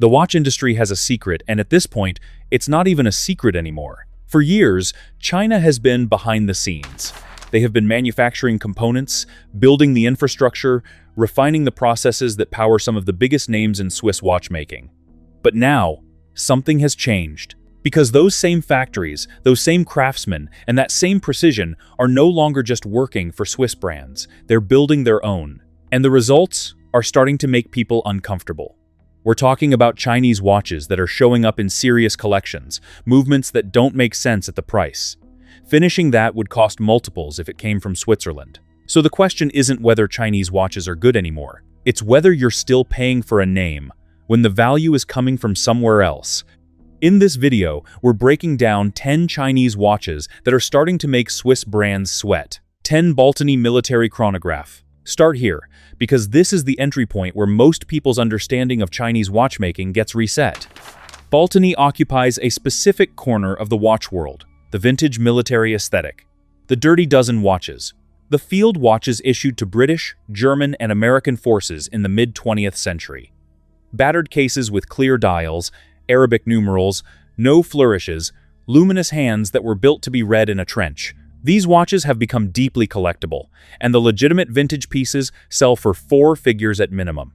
The watch industry has a secret, and at this point, it's not even a secret anymore. For years, China has been behind the scenes. They have been manufacturing components, building the infrastructure, refining the processes that power some of the biggest names in Swiss watchmaking. But now, something has changed. Because those same factories, those same craftsmen, and that same precision are no longer just working for Swiss brands. They're building their own. And the results are starting to make people uncomfortable. We're talking about Chinese watches that are showing up in serious collections, movements that don't make sense at the price. Finishing that would cost multiples if it came from Switzerland. So the question isn't whether Chinese watches are good anymore. It's whether you're still paying for a name when the value is coming from somewhere else. In this video, we're breaking down 10 Chinese watches that are starting to make Swiss brands sweat. 10 Baltony military chronograph. Start here, because this is the entry point where most people's understanding of Chinese watchmaking gets reset. Baltony occupies a specific corner of the watch world, the vintage military aesthetic. The Dirty Dozen watches. The field watches issued to British, German, and American forces in the mid-20th century. Battered cases with clear dials, Arabic numerals, no flourishes, luminous hands that were built to be read in a trench. These watches have become deeply collectible, and the legitimate vintage pieces sell for 4 figures at minimum.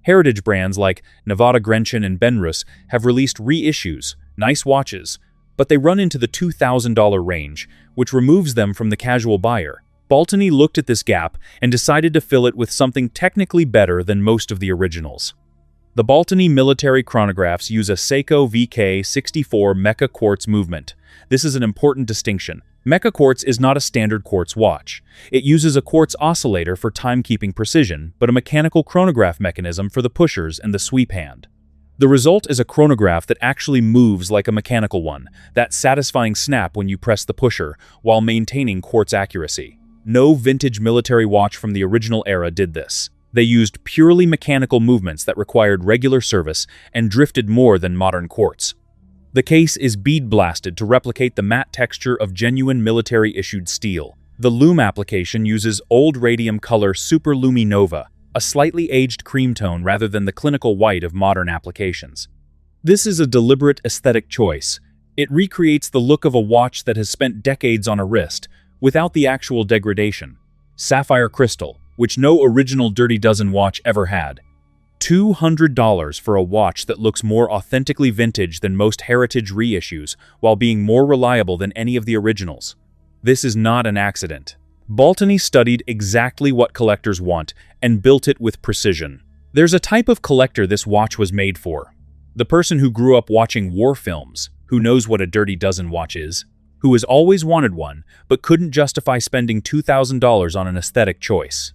Heritage brands like Nevada Grenchen and Benrus have released reissues, nice watches, but they run into the $2,000 range, which removes them from the casual buyer. Baltony looked at this gap and decided to fill it with something technically better than most of the originals. The Baltony military chronographs use a Seiko VK64 Mecha quartz movement. This is an important distinction. Mecha quartz is not a standard quartz watch. It uses a quartz oscillator for timekeeping precision, but a mechanical chronograph mechanism for the pushers and the sweep hand. The result is a chronograph that actually moves like a mechanical one, that satisfying snap when you press the pusher, while maintaining quartz accuracy. No vintage military watch from the original era did this. They used purely mechanical movements that required regular service and drifted more than modern quartz. The case is bead blasted to replicate the matte texture of genuine military-issued steel. The lume application uses old radium color Super Luminova, a slightly aged cream tone rather than the clinical white of modern applications. This is a deliberate aesthetic choice. It recreates the look of a watch that has spent decades on a wrist, without the actual degradation. Sapphire crystal, which no original Dirty Dozen watch ever had. $200 for a watch that looks more authentically vintage than most heritage reissues, while being more reliable than any of the originals. This is not an accident. Baltony studied exactly what collectors want and built it with precision. There's a type of collector this watch was made for. The person who grew up watching war films, who knows what a Dirty Dozen watch is, who has always wanted one, but couldn't justify spending $2,000 on an aesthetic choice.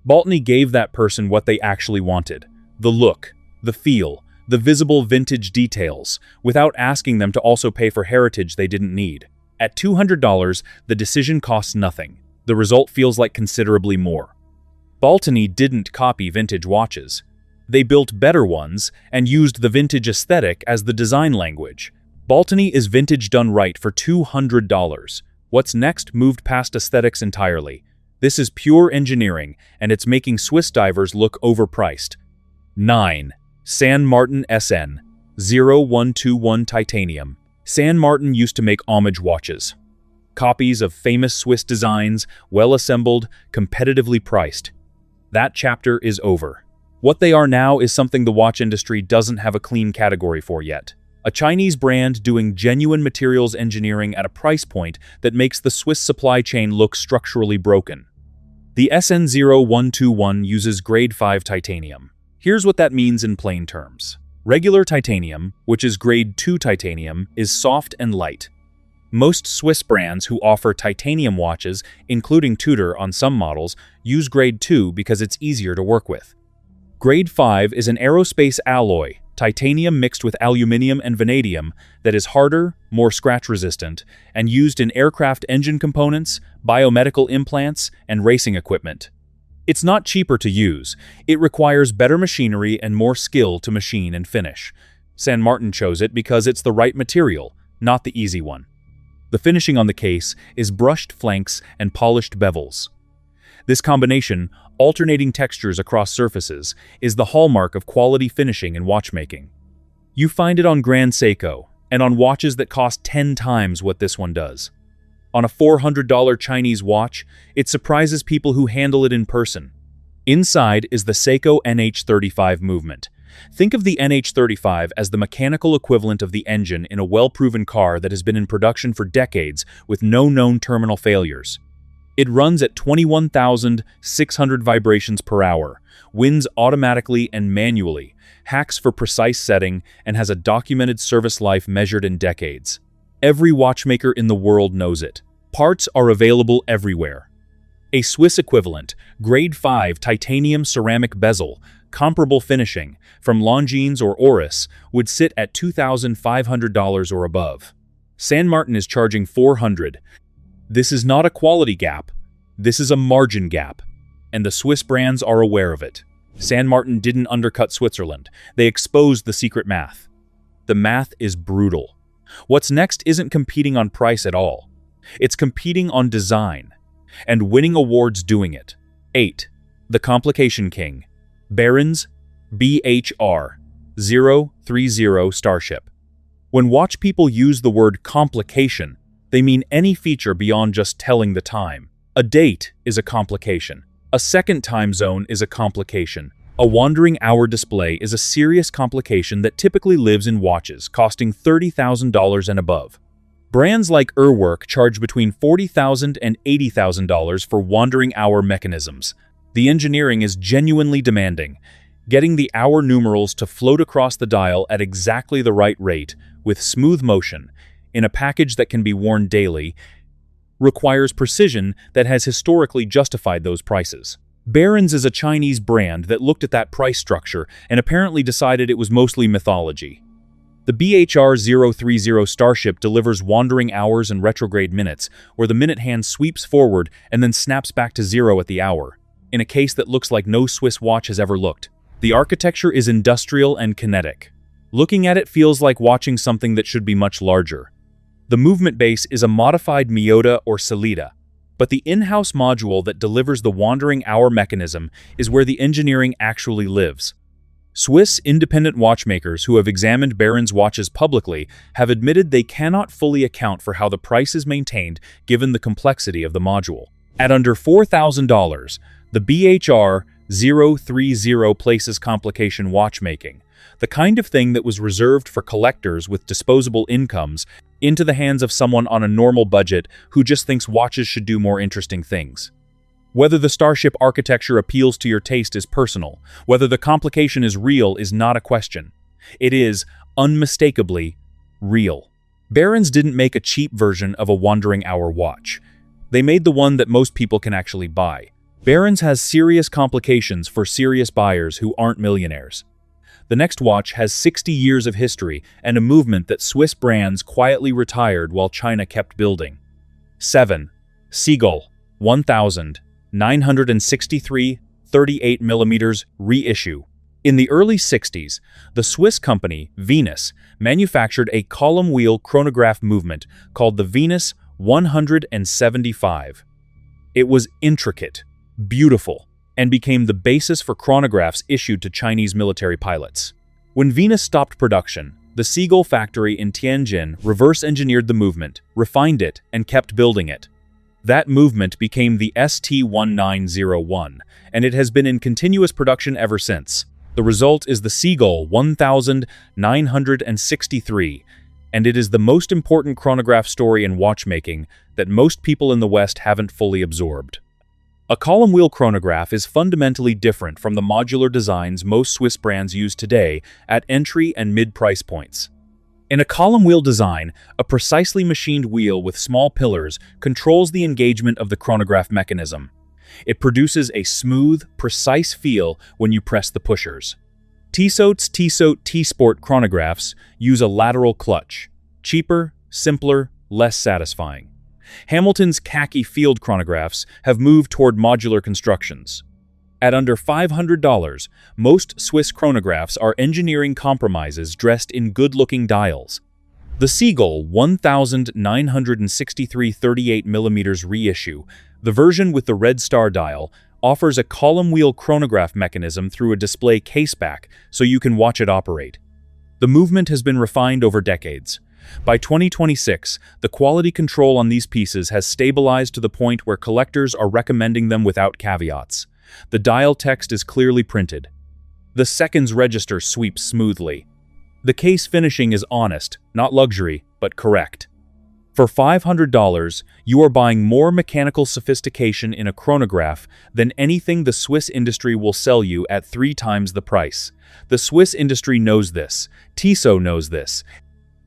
Baltony gave that person what they actually wanted: the look, the feel, the visible vintage details, without asking them to also pay for heritage they didn't need. At $200, the decision costs nothing. The result feels like considerably more. Baltony didn't copy vintage watches. They built better ones and used the vintage aesthetic as the design language. Baltony is vintage done right for $200. What's next moved past aesthetics entirely. This is pure engineering, and it's making Swiss divers look overpriced. 9. San Martin SN 0121 Titanium. San Martin used to make homage watches. Copies of famous Swiss designs, well-assembled, competitively priced. That chapter is over. What they are now is something the watch industry doesn't have a clean category for yet. A Chinese brand doing genuine materials engineering at a price point that makes the Swiss supply chain look structurally broken. The SN0121 uses grade 5 titanium. Here's what that means in plain terms. Regular titanium, which is grade 2 titanium, is soft and light. Most Swiss brands who offer titanium watches, including Tudor on some models, use grade 2 because it's easier to work with. Grade 5 is an aerospace alloy, titanium mixed with aluminium and vanadium, that is harder, more scratch-resistant, and used in aircraft engine components, biomedical implants, and racing equipment. It's not cheaper to use. It requires better machinery and more skill to machine and finish. San Martin chose it because it's the right material, not the easy one. The finishing on the case is brushed flanks and polished bevels. This combination, alternating textures across surfaces, is the hallmark of quality finishing in watchmaking. You find it on Grand Seiko, and on watches that cost 10 times what this one does. On a $400 Chinese watch, it surprises people who handle it in person. Inside is the Seiko NH35 movement. Think of the NH35 as the mechanical equivalent of the engine in a well-proven car that has been in production for decades with no known terminal failures. It runs at 21,600 vibrations per hour, wins automatically and manually, hacks for precise setting, and has a documented service life measured in decades. Every watchmaker in the world knows it. Parts are available everywhere. A Swiss equivalent, Grade 5 titanium ceramic bezel, comparable finishing, from Longines or Oris, would sit at $2,500 or above. San Martin is charging $400. This is not a quality gap. This is a margin gap. And the Swiss brands are aware of it. San Martin didn't undercut Switzerland. They exposed the secret math. The math is brutal. What's next isn't competing on price at all. It's competing on design, and winning awards doing it. 8. The Complication King. Barron's BHR 030 Starship. When watch people use the word complication, they mean any feature beyond just telling the time. A date is a complication. A second time zone is a complication. A wandering hour display is a serious complication that typically lives in watches, costing $30,000 and above. Brands like Urwerk charge between $40,000 and $80,000 for wandering hour mechanisms. The engineering is genuinely demanding. Getting the hour numerals to float across the dial at exactly the right rate, with smooth motion, in a package that can be worn daily, requires precision that has historically justified those prices. Barron's is a Chinese brand that looked at that price structure and apparently decided it was mostly mythology. The BHR 030 Starship delivers wandering hours and retrograde minutes, where the minute hand sweeps forward and then snaps back to zero at the hour, in a case that looks like no Swiss watch has ever looked. The architecture is industrial and kinetic. Looking at it feels like watching something that should be much larger. The movement base is a modified Miyota or Sellita, but the in-house module that delivers the wandering hour mechanism is where the engineering actually lives. Swiss independent watchmakers who have examined Barron's watches publicly have admitted they cannot fully account for how the price is maintained given the complexity of the module. At under $4,000, the BHR 030 places complication watchmaking, the kind of thing that was reserved for collectors with disposable incomes, into the hands of someone on a normal budget who just thinks watches should do more interesting things. Whether the Starship architecture appeals to your taste is personal. Whether the complication is real is not a question. It is, unmistakably, real. Barron's didn't make a cheap version of a wandering hour watch. They made the one that most people can actually buy. Barron's has serious complications for serious buyers who aren't millionaires. The next watch has 60 years of history and a movement that Swiss brands quietly retired while China kept building. 7. Seagull 1963 38mm reissue. In the early 60s, the Swiss company Venus manufactured a column wheel chronograph movement called the Venus 175. It was intricate, beautiful, and became the basis for chronographs issued to Chinese military pilots. When Venus stopped production, the Seagull factory in Tianjin reverse-engineered the movement, refined it, and kept building it. That movement became the ST1901, and it has been in continuous production ever since. The result is the Seagull 1963, and it is the most important chronograph story in watchmaking that most people in the West haven't fully absorbed. A column wheel chronograph is fundamentally different from the modular designs most Swiss brands use today at entry and mid-price points. In a column wheel design, a precisely machined wheel with small pillars controls the engagement of the chronograph mechanism. It produces a smooth, precise feel when you press the pushers. Tissot's Tissot T-Sport chronographs use a lateral clutch. Cheaper, simpler, less satisfying. Hamilton's khaki field chronographs have moved toward modular constructions. At under $500, most Swiss chronographs are engineering compromises dressed in good-looking dials. The Seagull 1963 38mm reissue, the version with the red star dial, offers a column wheel chronograph mechanism through a display caseback so you can watch it operate. The movement has been refined over decades. By 2026, the quality control on these pieces has stabilized to the point where collectors are recommending them without caveats. The dial text is clearly printed. The seconds register sweeps smoothly. The case finishing is honest, not luxury, but correct. For $500, you are buying more mechanical sophistication in a chronograph than anything the Swiss industry will sell you at 3 times the price. The Swiss industry knows this. Tissot knows this.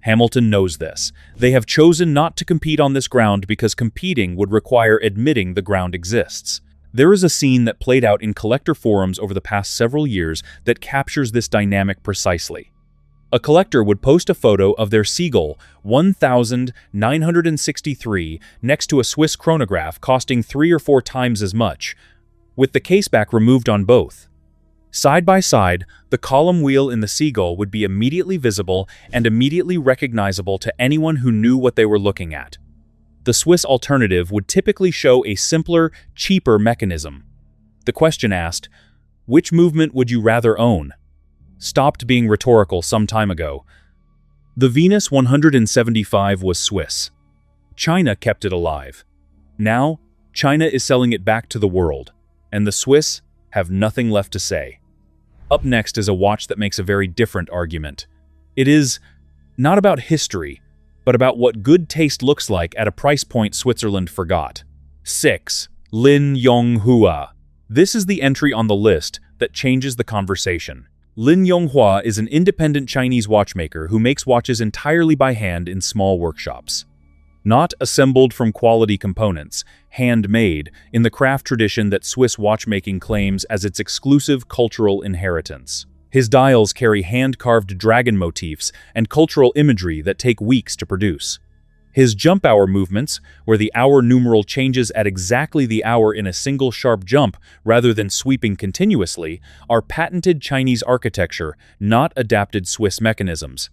Hamilton knows this. They have chosen not to compete on this ground because competing would require admitting the ground exists. There is a scene that played out in collector forums over the past several years that captures this dynamic precisely. A collector would post a photo of their Seagull 1963 next to a Swiss chronograph costing 3 or 4 times as much, with the caseback removed on both. Side by side, the column wheel in the Seagull would be immediately visible and immediately recognizable to anyone who knew what they were looking at. The Swiss alternative would typically show a simpler, cheaper mechanism. The question asked, which movement would you rather own? Stopped being rhetorical some time ago. The Venus 175 was Swiss. China kept it alive. Now, China is selling it back to the world, and the Swiss have nothing left to say. Up next is a watch that makes a very different argument. It is not about history, but about what good taste looks like at a price point Switzerland forgot. 6. Lin Yonghua. This is the entry on the list that changes the conversation. Lin Yonghua is an independent Chinese watchmaker who makes watches entirely by hand in small workshops. Not assembled from quality components, handmade in the craft tradition that Swiss watchmaking claims as its exclusive cultural inheritance. His dials carry hand-carved dragon motifs and cultural imagery that take weeks to produce. His jump hour movements, where the hour numeral changes at exactly the hour in a single sharp jump rather than sweeping continuously, are patented Chinese architecture, not adapted Swiss mechanisms.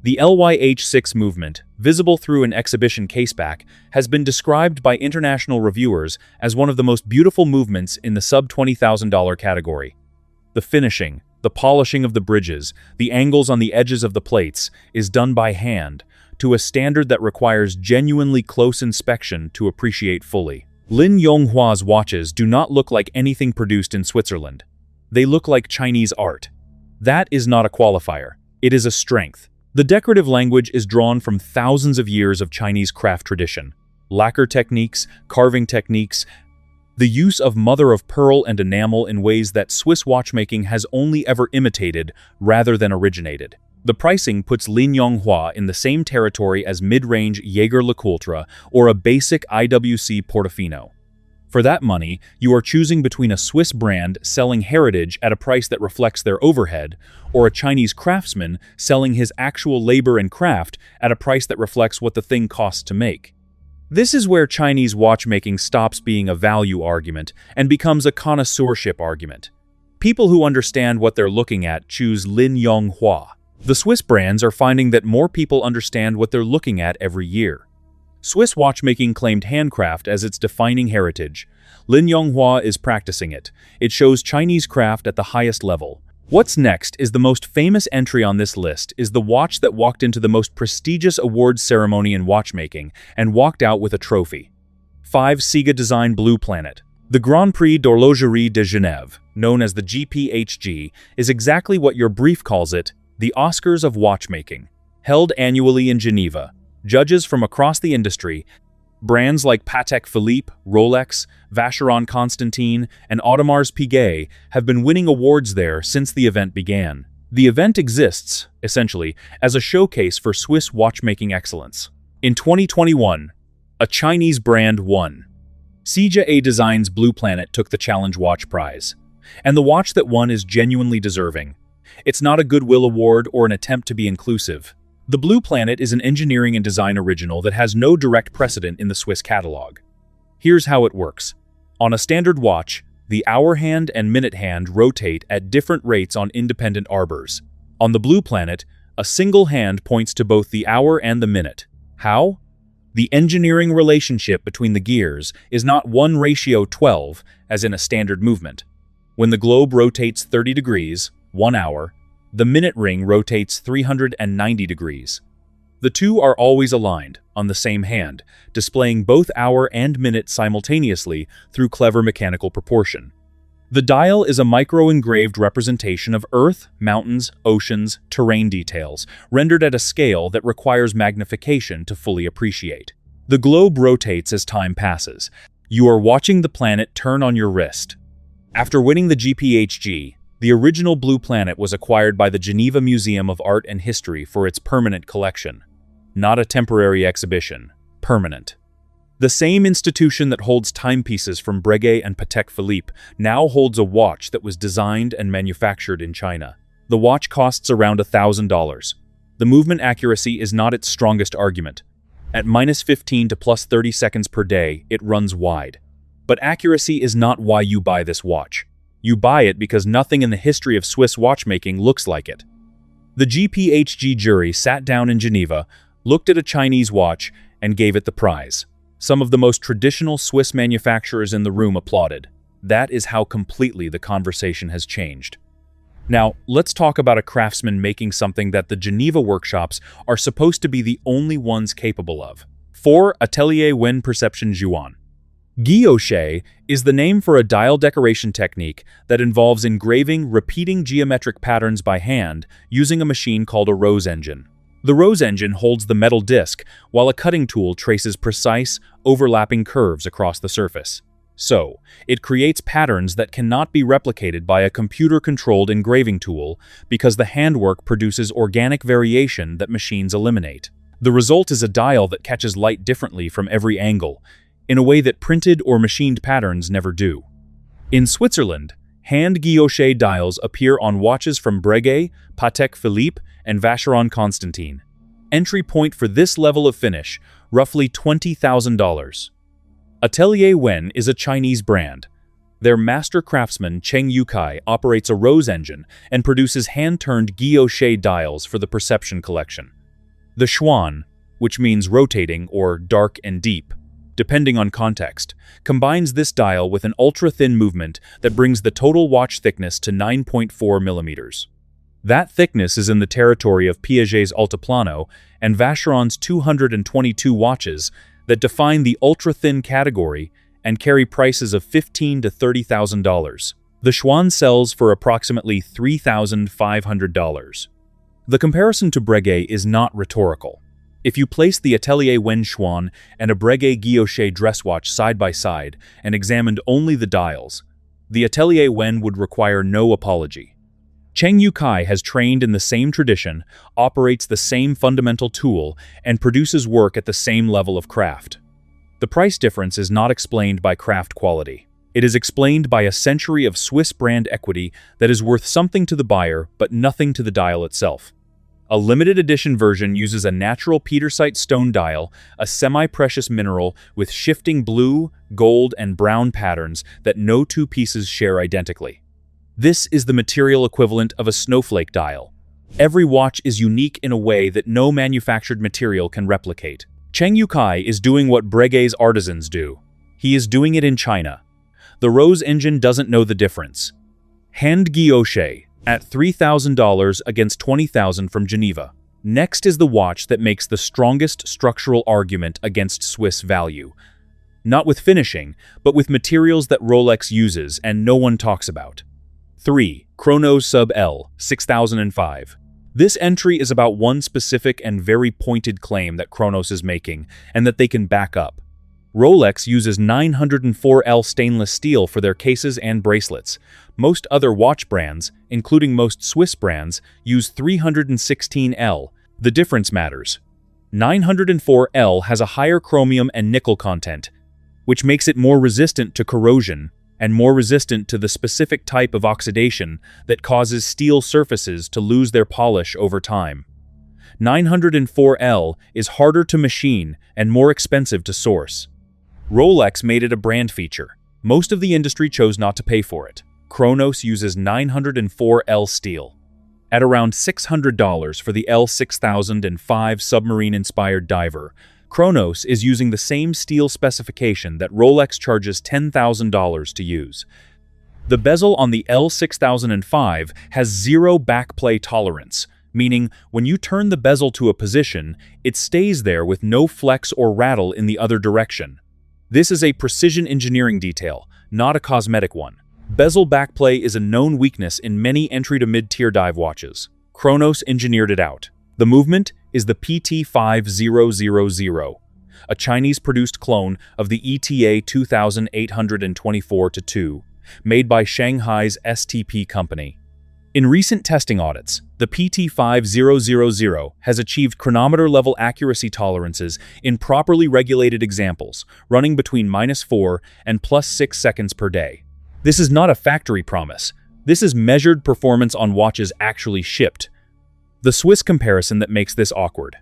The LYH6 movement, visible through an exhibition caseback, has been described by international reviewers as one of the most beautiful movements in the sub-$20,000 category. The finishing, the polishing of the bridges, the angles on the edges of the plates, is done by hand, to a standard that requires genuinely close inspection to appreciate fully. Lin Yonghua's watches do not look like anything produced in Switzerland. They look like Chinese art. That is not a qualifier. It is a strength. The decorative language is drawn from thousands of years of Chinese craft tradition. Lacquer techniques, carving techniques, the use of mother-of-pearl and enamel in ways that Swiss watchmaking has only ever imitated rather than originated. The pricing puts Lin Yonghua in the same territory as mid-range Jaeger-LeCoultre or a basic IWC Portofino. For that money, you are choosing between a Swiss brand selling heritage at a price that reflects their overhead, or a Chinese craftsman selling his actual labor and craft at a price that reflects what the thing costs to make. This is where Chinese watchmaking stops being a value argument and becomes a connoisseurship argument. People who understand what they're looking at choose Lin Yonghua. The Swiss brands are finding that more people understand what they're looking at every year. Swiss watchmaking claimed handcraft as its defining heritage. Lin Yonghua is practicing it. It shows Chinese craft at the highest level. What's next is the most famous entry on this list is the watch that walked into the most prestigious awards ceremony in watchmaking and walked out with a trophy. 5. Siga Design Blue Planet. The Grand Prix d'Horlogerie de Genève, known as the GPHG, is exactly what your brief calls it, the Oscars of watchmaking. Held annually in Geneva, judges from across the industry, brands like Patek Philippe, Rolex, Vacheron Constantin, and Audemars Piguet have been winning awards there since the event began. The event exists, essentially, as a showcase for Swiss watchmaking excellence. In 2021, a Chinese brand won. Siga Design's Blue Planet took the Challenge Watch Prize. And the watch that won is genuinely deserving. It's not a Goodwill Award or an attempt to be inclusive. The Blue Planet is an engineering and design original that has no direct precedent in the Swiss catalog. Here's how it works. On a standard watch, the hour hand and minute hand rotate at different rates on independent arbors. On the Blue Planet, a single hand points to both the hour and the minute. How? The engineering relationship between the gears is not 1:12, as in a standard movement. When the globe rotates 30 degrees, 1 hour, The minute ring rotates 390 degrees. The two are always aligned, on the same hand, displaying both hour and minute simultaneously through clever mechanical proportion. The dial is a micro-engraved representation of Earth, mountains, oceans, terrain details, rendered at a scale that requires magnification to fully appreciate. The globe rotates as time passes. You are watching the planet turn on your wrist. After winning the GPHG, the original Blue Planet was acquired by the Geneva Museum of Art and History for its permanent collection. Not a temporary exhibition, permanent. The same institution that holds timepieces from Breguet and Patek Philippe now holds a watch that was designed and manufactured in China. The watch costs around $1,000. The movement accuracy is not its strongest argument. At -15 to +30 seconds per day, it runs wide. But accuracy is not why you buy this watch. You buy it because nothing in the history of Swiss watchmaking looks like it. The GPHG jury sat down in Geneva, looked at a Chinese watch, and gave it the prize. Some of the most traditional Swiss manufacturers in the room applauded. That is how completely the conversation has changed. Now, let's talk about a craftsman making something that the Geneva workshops are supposed to be the only ones capable of. 4. Atelier Wen Perception Juan. Guilloche is the name for a dial decoration technique that involves engraving repeating geometric patterns by hand using a machine called a rose engine. The rose engine holds the metal disc, while a cutting tool traces precise, overlapping curves across the surface. So, it creates patterns that cannot be replicated by a computer-controlled engraving tool because the handwork produces organic variation that machines eliminate. The result is a dial that catches light differently from every angle, in a way that printed or machined patterns never do. In Switzerland, hand guilloche dials appear on watches from Breguet, Patek Philippe, and Vacheron Constantin. Entry point for this level of finish, roughly $20,000. Atelier Wen is a Chinese brand. Their master craftsman Cheng Yukai operates a rose engine and produces hand-turned guilloche dials for the Perception collection. The Xuan, which means rotating or dark and deep, depending on context, combines this dial with an ultra-thin movement that brings the total watch thickness to 9.4 millimeters. That thickness is in the territory of Piaget's Altiplano and Vacheron's 222 watches that define the ultra-thin category and carry prices of $15,000 to $30,000. The Xuan sells for approximately $3,500. The comparison to Breguet is not rhetorical. If you place the Atelier Wen Xuan and a Breguet guilloche dress watch side by side and examined only the dials, the Atelier Wen would require no apology. Cheng Yukai has trained in the same tradition, operates the same fundamental tool, and produces work at the same level of craft. The price difference is not explained by craft quality. It is explained by a century of Swiss brand equity that is worth something to the buyer but nothing to the dial itself. A limited edition version uses a natural petersite stone dial, a semi-precious mineral with shifting blue, gold, and brown patterns that no two pieces share identically. This is the material equivalent of a snowflake dial. Every watch is unique in a way that no manufactured material can replicate. Cheng Yukai is doing what Breguet's artisans do. He is doing it in China. The rose engine doesn't know the difference. Hand guilloche at $3,000 against $20,000 from Geneva. Next is the watch that makes the strongest structural argument against Swiss value. Not with finishing, but with materials that Rolex uses and no one talks about. 3. Chronos Sub L, 6005. This entry is about one specific and very pointed claim that Chronos is making, and that they can back up. Rolex uses 904L stainless steel for their cases and bracelets. Most other watch brands, including most Swiss brands, use 316L. The difference matters. 904L has a higher chromium and nickel content, which makes it more resistant to corrosion and more resistant to the specific type of oxidation that causes steel surfaces to lose their polish over time. 904L is harder to machine and more expensive to source. Rolex made it a brand feature. Most of the industry chose not to pay for it. Chronos uses 904L steel. At around $600 for the L6005 submarine-inspired diver, Chronos is using the same steel specification that Rolex charges $10,000 to use. The bezel on the L6005 has zero backplay tolerance, meaning when you turn the bezel to a position, it stays there with no flex or rattle in the other direction. This is a precision engineering detail, not a cosmetic one. Bezel backplay is a known weakness in many entry to mid-tier dive watches. Chronos engineered it out. The movement is the PT5000, a Chinese-produced clone of the ETA 2824-2, made by Shanghai's STP company. In recent testing audits, the PT5000 has achieved chronometer-level accuracy tolerances in properly regulated examples, running between -4 and +6 seconds per day. This is not a factory promise. This is measured performance on watches actually shipped. The Swiss comparison that makes this awkward.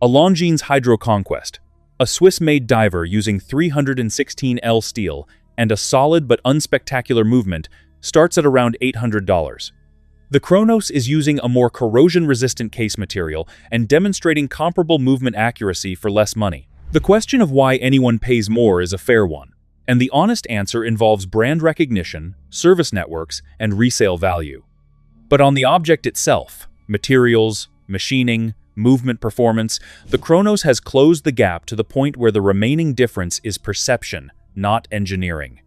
A Longines Hydro Conquest, a Swiss-made diver using 316L steel and a solid but unspectacular movement, starts at around $800. The Chronos is using a more corrosion-resistant case material and demonstrating comparable movement accuracy for less money. The question of why anyone pays more is a fair one, and the honest answer involves brand recognition, service networks, and resale value. But on the object itself, materials, machining, movement performance, the Chronos has closed the gap to the point where the remaining difference is perception, not engineering.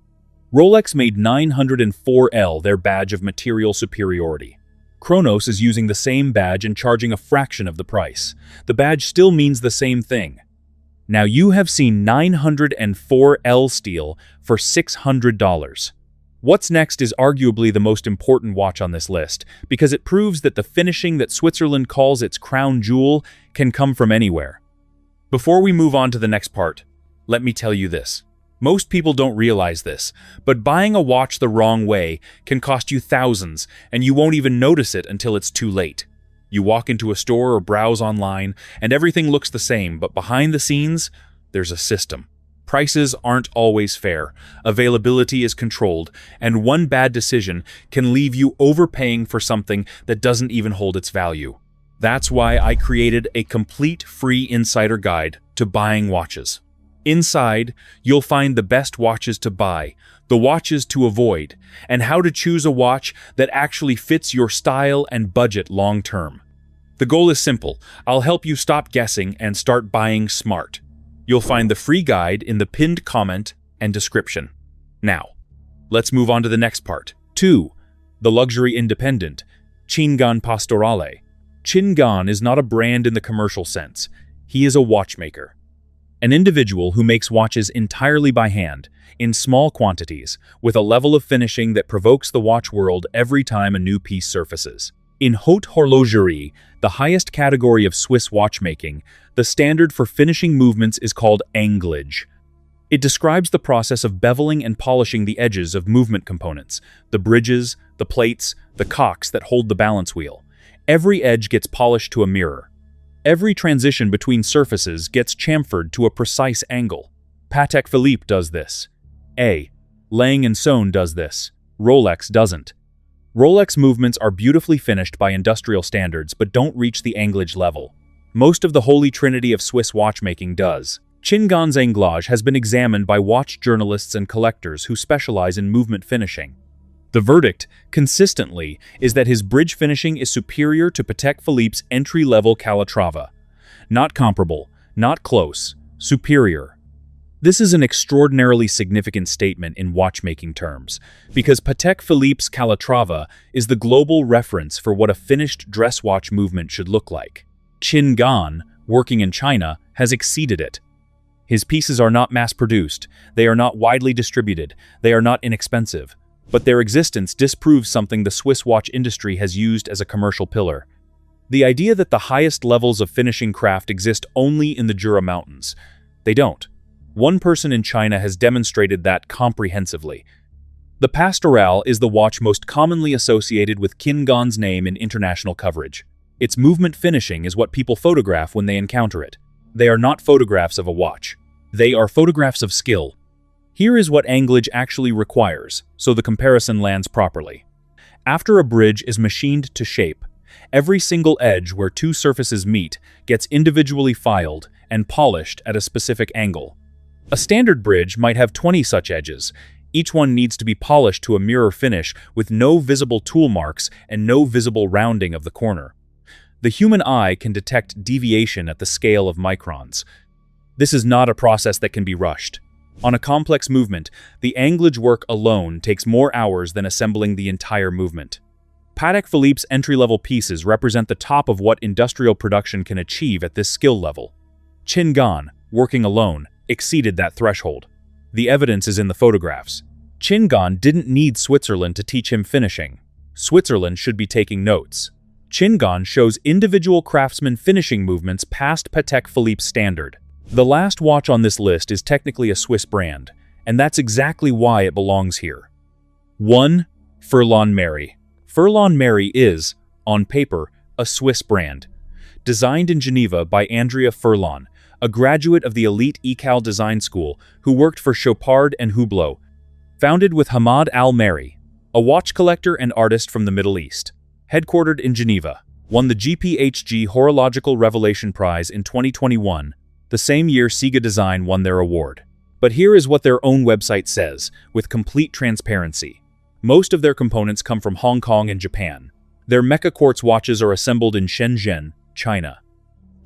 Rolex made 904L their badge of material superiority. Chronos is using the same badge and charging a fraction of the price. The badge still means the same thing. Now you have seen 904L steel for $600. What's next is arguably the most important watch on this list, because it proves that the finishing that Switzerland calls its crown jewel can come from anywhere. Before we move on to the next part, let me tell you this. Most people don't realize this, but buying a watch the wrong way can cost you thousands, and you won't even notice it until it's too late. You walk into a store or browse online, and everything looks the same, but behind the scenes, there's a system. Prices aren't always fair, availability is controlled, and one bad decision can leave you overpaying for something that doesn't even hold its value. That's why I created a complete free insider guide to buying watches. Inside, you'll find the best watches to buy, the watches to avoid, and how to choose a watch that actually fits your style and budget long term. The goal is simple. I'll help you stop guessing and start buying smart. You'll find the free guide in the pinned comment and description. Now, let's move on to the next part. 2. The luxury independent, Chingan Pastorale. Chingan is not a brand in the commercial sense. He is a watchmaker. An individual who makes watches entirely by hand, in small quantities, with a level of finishing that provokes the watch world every time a new piece surfaces. In haute horlogerie, the highest category of Swiss watchmaking, the standard for finishing movements is called anglage. It describes the process of beveling and polishing the edges of movement components, the bridges, the plates, the cocks that hold the balance wheel. Every edge gets polished to a mirror. Every transition between surfaces gets chamfered to a precise angle. Patek Philippe does this. Lang & Söhne does this. Rolex doesn't. Rolex movements are beautifully finished by industrial standards but don't reach the anglage level. Most of the holy trinity of Swiss watchmaking does. Chingan's anglage has been examined by watch journalists and collectors who specialize in movement finishing. The verdict, consistently, is that his bridge finishing is superior to Patek Philippe's entry-level Calatrava. Not comparable, not close, superior. This is an extraordinarily significant statement in watchmaking terms, because Patek Philippe's Calatrava is the global reference for what a finished dress watch movement should look like. Chingan, working in China, has exceeded it. His pieces are not mass-produced, they are not widely distributed, they are not inexpensive. But their existence disproves something the Swiss watch industry has used as a commercial pillar. The idea that the highest levels of finishing craft exist only in the Jura Mountains. They don't. One person in China has demonstrated that comprehensively. The Pastorale is the watch most commonly associated with Chingan's name in international coverage. Its movement finishing is what people photograph when they encounter it. They are not photographs of a watch. They are photographs of skill. Here is what anglage actually requires, so the comparison lands properly. After a bridge is machined to shape, every single edge where two surfaces meet gets individually filed and polished at a specific angle. A standard bridge might have 20 such edges, Each one needs to be polished to a mirror finish with no visible tool marks and no visible rounding of the corner. The human eye can detect deviation at the scale of microns. This is not a process that can be rushed. On a complex movement, the anglage work alone takes more hours than assembling the entire movement. Patek Philippe's entry-level pieces represent the top of what industrial production can achieve at this skill level. Qin Gan, working alone, exceeded that threshold. The evidence is in the photographs. Qin Gan didn't need Switzerland to teach him finishing. Switzerland should be taking notes. Qin Gan shows individual craftsmen finishing movements past Patek Philippe's standard. The last watch on this list is technically a Swiss brand, and that's exactly why it belongs here. 1. Furlan Mary. Furlan Mary is, on paper, a Swiss brand. Designed in Geneva by Andrea Furlan, a graduate of the elite Ecal Design School who worked for Chopard and Hublot. Founded with Hamad Al-Mary, a watch collector and artist from the Middle East. Headquartered in Geneva, won the GPHG Horological Revelation Prize in 2021, the same year Siga Design won their award. But here is what their own website says, with complete transparency. Most of their components come from Hong Kong and Japan. Their Mecha Quartz watches are assembled in Shenzhen, China.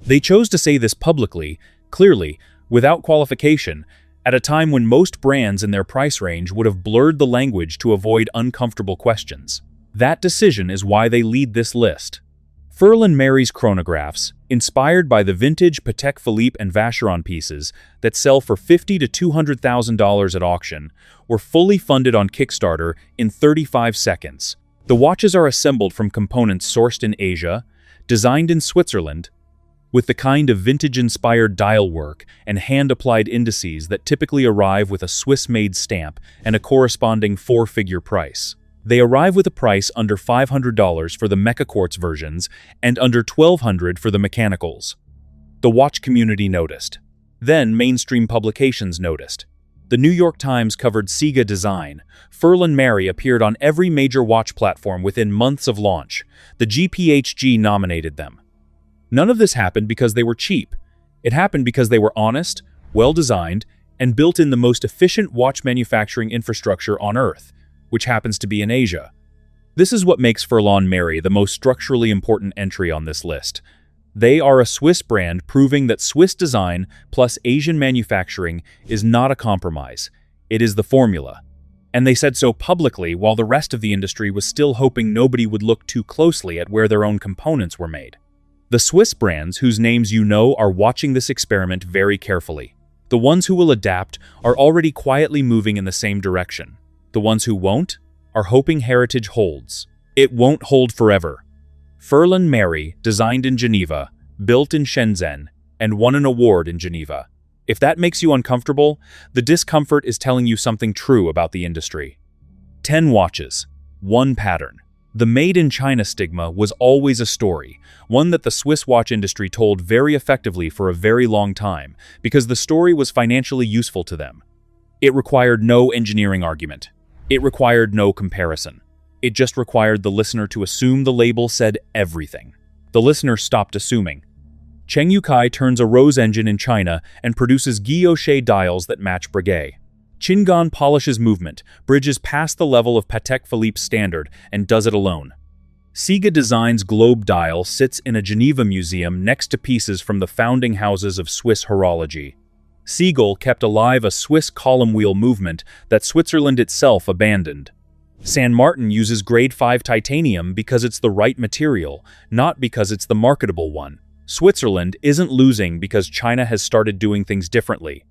They chose to say this publicly, clearly, without qualification, at a time when most brands in their price range would have blurred the language to avoid uncomfortable questions. That decision is why they lead this list. Furlan Mary's chronographs, inspired by the vintage Patek Philippe and Vacheron pieces that sell for $50,000 to $200,000 at auction, were fully funded on Kickstarter in 35 seconds. The watches are assembled from components sourced in Asia, designed in Switzerland, with the kind of vintage-inspired dial work and hand-applied indices that typically arrive with a Swiss-made stamp and a corresponding four-figure price. They arrive with a price under $500 for the Mecha Quartz versions and under $1,200 for the mechanicals. The watch community noticed. Then mainstream publications noticed. The New York Times covered Siga Design. Furlan Mary appeared on every major watch platform within months of launch. The GPHG nominated them. None of this happened because they were cheap. It happened because they were honest, well-designed, and built in the most efficient watch manufacturing infrastructure on Earth, which happens to be in Asia. This is what makes Furlan Mary the most structurally important entry on this list. They are a Swiss brand proving that Swiss design plus Asian manufacturing is not a compromise. It is the formula. And they said so publicly while the rest of the industry was still hoping nobody would look too closely at where their own components were made. The Swiss brands whose names you know are watching this experiment very carefully. The ones who will adapt are already quietly moving in the same direction. The ones who won't are hoping heritage holds. It won't hold forever. Furlan Mary, designed in Geneva, built in Shenzhen, and won an award in Geneva. If that makes you uncomfortable, the discomfort is telling you something true about the industry. 10 watches, 1 pattern. The Made in China stigma was always a story, one that the Swiss watch industry told very effectively for a very long time, because the story was financially useful to them. It required no engineering argument. It required no comparison. It just required the listener to assume the label said everything. The listener stopped assuming. Cheng Yukai turns a Rose engine in China and produces guilloche dials that match Breguet. Qin Gan polishes movement, bridges past the level of Patek Philippe's standard, and does it alone. Siga Design's globe dial sits in a Geneva museum next to pieces from the founding houses of Swiss horology. Siegel kept alive a Swiss column wheel movement that Switzerland itself abandoned. San Martin uses grade 5 titanium because it's the right material, not because it's the marketable one. Switzerland isn't losing because China has started doing things differently.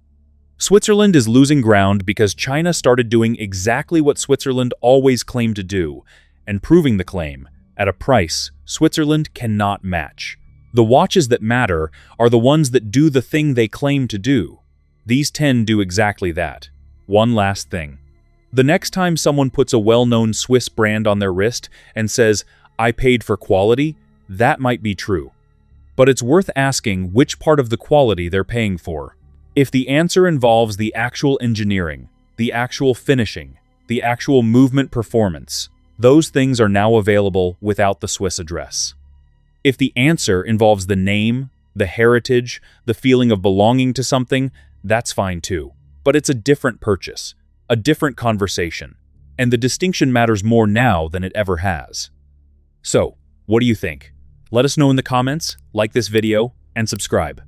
Switzerland is losing ground because China started doing exactly what Switzerland always claimed to do, and proving the claim, at a price Switzerland cannot match. The watches that matter are the ones that do the thing they claim to do. These 10 do exactly that. One last thing. The next time someone puts a well-known Swiss brand on their wrist and says, "I paid for quality," that might be true. But it's worth asking which part of the quality they're paying for. If the answer involves the actual engineering, the actual finishing, the actual movement performance, those things are now available without the Swiss address. If the answer involves the name, the heritage, the feeling of belonging to something, that's fine too. But it's a different purchase. a different conversation. And the distinction matters more now than it ever has. So, what do you think? Let us know in the comments, like this video, and subscribe.